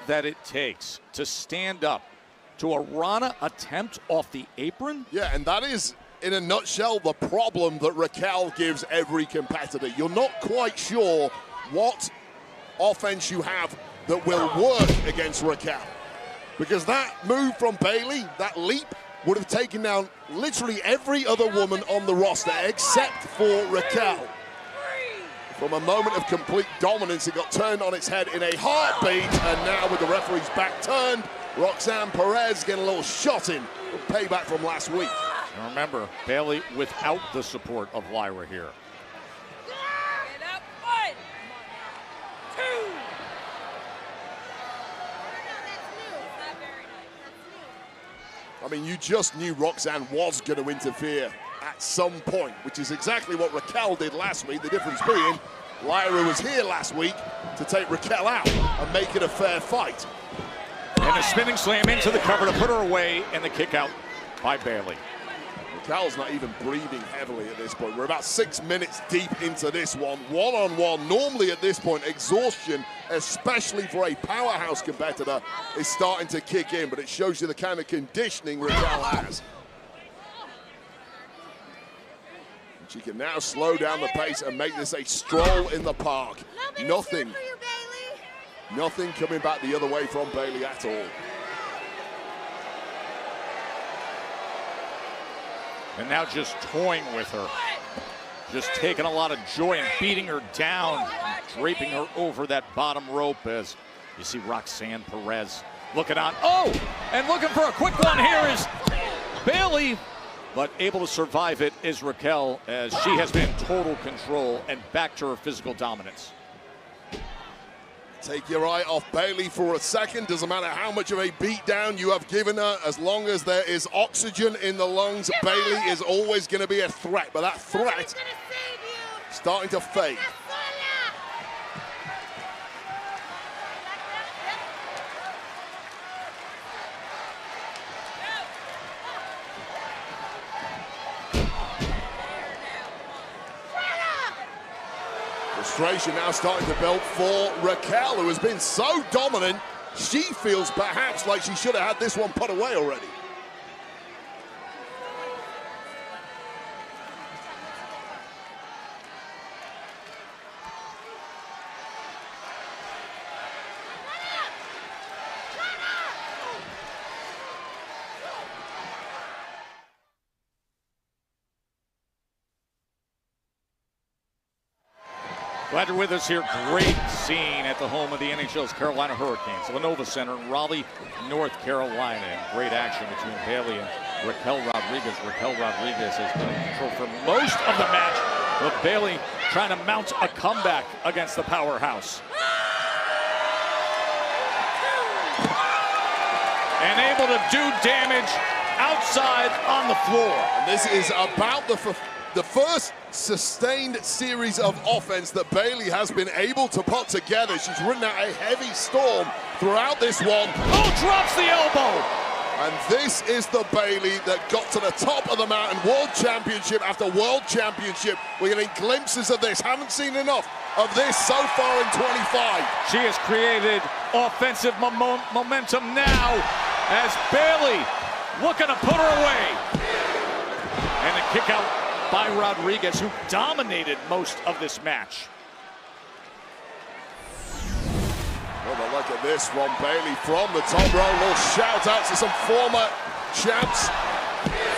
that it takes to stand up to a Rana attempt off the apron? Yeah, and that is, in a nutshell, the problem that Raquel gives every competitor. You're not quite sure what offense you have that will work against Raquel. Because that move from Bayley, that leap, would have taken down literally every other woman on the roster except for Raquel. From a moment of complete dominance, it got turned on its head in a heartbeat, and now with the referee's back turned, Roxanne Perez getting a little shot in with payback from last week. And remember, Bayley without the support of Lyra here. I mean, you just knew Roxanne was going to interfere at some point, which is exactly what Raquel did last week. The difference being, Lyra was here last week to take Raquel out and make it a fair fight. And a spinning slam into the cover to put her away, and the kick out by Bayley. Raquel's not even breathing heavily at this point. We're about 6 minutes deep into this one. One-on-one. Normally at this point, exhaustion, especially for a powerhouse competitor, is starting to kick in, but it shows you the kind of conditioning Raquel has. She can now slow down the pace and make this a stroll in the park. Nothing coming back the other way from Bayley at all. And now just toying with her. Just taking a lot of joy and beating her down, draping her over that bottom rope as you see Roxanne Perez looking on. Oh, and looking for a quick one here is Bayley, but able to survive it is Raquel as she has been in total control and back to her physical dominance. Take your eye off Bayley for a second. Doesn't matter how much of a beatdown you have given her, as long as there is oxygen in the lungs, Bayley is always going to be a threat. But that threat starting to fade. Frustration now starting to build for Raquel, who has been so dominant, she feels perhaps like she should have had this one put away already. Glad you're with us here. Great scene at the home of the NHL's Carolina Hurricanes, Lenova Center in Raleigh, North Carolina. And great action between Bayley and Raquel Rodriguez. Raquel Rodriguez has been in control for most of the match, with Bayley trying to mount a comeback against the powerhouse. And able to do damage outside on the floor. And this is about the first sustained series of offense that Bayley has been able to put together. She's ridden out a heavy storm throughout this one. Oh, drops the elbow! And this is the Bayley that got to the top of the mountain, world championship after world championship. We're getting glimpses of this. Haven't seen enough of this so far in 25. She has created offensive momentum now as Bayley looking to put her away. And the kick out by Rodriguez, who dominated most of this match. Well, a look at this from Bayley from the top row. Little shout out to some former champs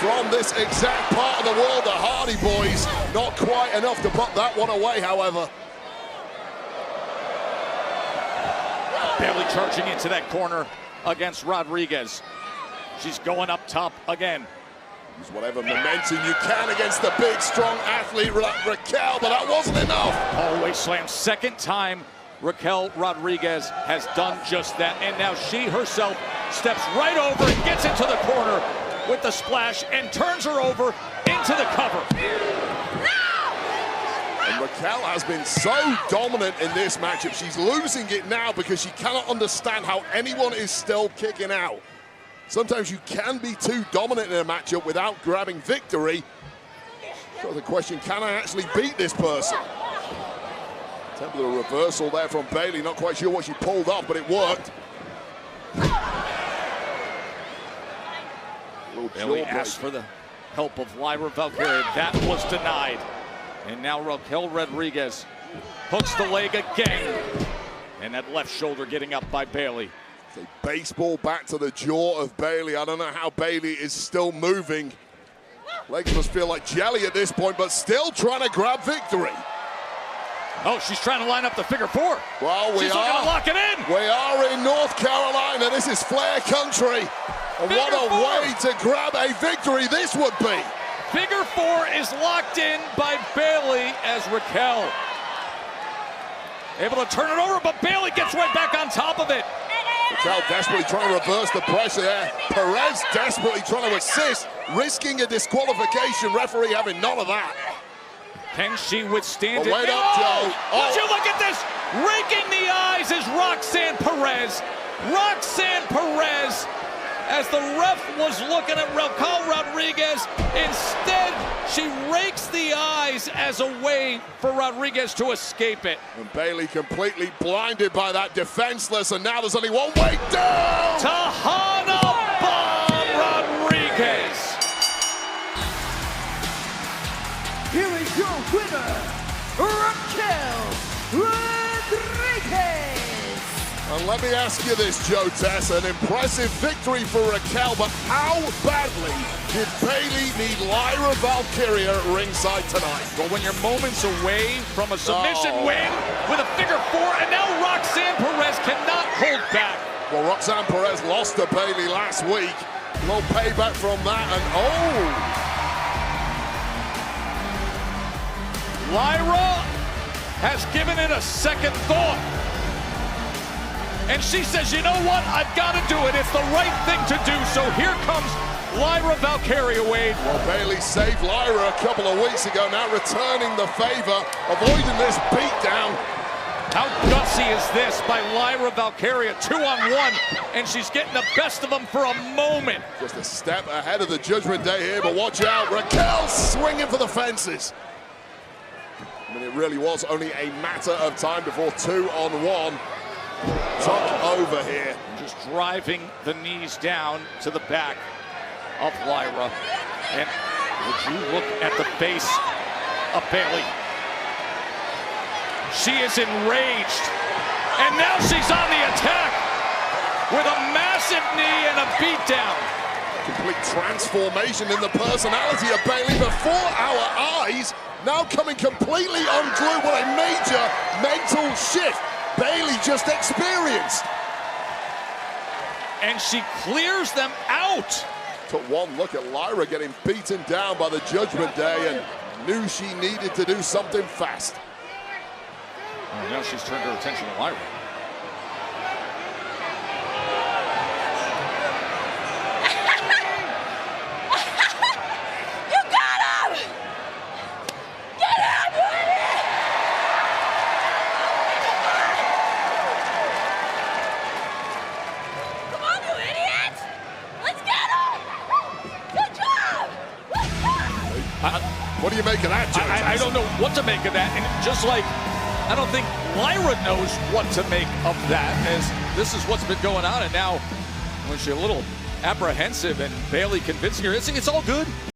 from this exact part of the world, the Hardy Boys. Not quite enough to put that one away, however. Bayley charging into that corner against Rodriguez. She's going up top again. Use whatever momentum you can against the big, strong athlete Raquel, but that wasn't enough. Always slam. Second time Raquel Rodriguez has done just that, and now she herself steps right over and gets into the corner with the splash and turns her over into the cover. And Raquel has been so dominant in this matchup. She's losing it now because she cannot understand how anyone is still kicking out. Sometimes you can be too dominant in a matchup without grabbing victory. So the question, can I actually beat this person? Attempt a reversal there from Bayley. Not quite sure what she pulled off, but it worked. Bayley asked for the help of Lyra Valkyria. That was denied. And now Raquel Rodriguez hooks the leg again. And that left shoulder getting up by Bayley. It's a baseball bat to the jaw of Bayley. I don't know how Bayley is still moving. Legs must feel like jelly at this point, but still trying to grab victory. Oh, she's trying to line up the figure four. Well, she's looking to lock it in. We are in North Carolina. This is Flair country. And what a way to grab a victory this would be. Figure four is locked in by Bayley as Raquel able to turn it over, but Bayley gets right back on top of it. Raquel desperately trying to reverse the pressure there. Perez desperately trying to assist, risking a disqualification. Referee having none of that. Can she withstand it? Wait up, Joe. Would you look at this? Raking the eyes is Roxanne Perez. Roxanne Perez, as the ref was looking at Raquel Rodriguez, instead she rakes the eyes as a way for Rodriguez to escape it. And Bayley completely blinded by that, defenseless, and now there's only one way down! Tahana Bomb Rodriguez. Here is your winner, Raquel Rodriguez. And let me ask you this, Joe Tess, an impressive victory for Raquel, but how badly did Bayley need Lyra Valkyria at ringside tonight? Well, when you're moments away from a submission win with a figure four, and now Roxanne Perez cannot hold back. Well, Roxanne Perez lost to Bayley last week. A little payback from that, and Lyra has given it a second thought. And she says, you know what? I've got to do it. It's the right thing to do. So here comes Lyra Valkyria, Wade. Well, Bayley saved Lyra a couple of weeks ago, now returning the favor, avoiding this beatdown. How gutsy is this by Lyra Valkyria? 2-on-1, and she's getting the best of them for a moment. Just a step ahead of the Judgment Day here, but watch out. Raquel swinging for the fences. I mean, it really was only a matter of time before 2-on-1 took over here. Just driving the knees down to the back of Lyra. And would you look at the face of Bayley? She is enraged. And now she's on the attack with a massive knee and a beatdown. Complete transformation in the personality of Bayley before our eyes. Now coming completely unglued. What a major mental shift Bayley just experienced. And she clears them out. Took one look at Lyra getting beaten down by the Judgment Day and knew she needed to do something fast. Well, now she's turned her attention to Lyra. What do you make of that, Joe? I don't know what to make of that. And just like, I don't think Lyra knows what to make of that, as this is what's been going on. And now, when she's a little apprehensive and Bayley convincing her, it's all good.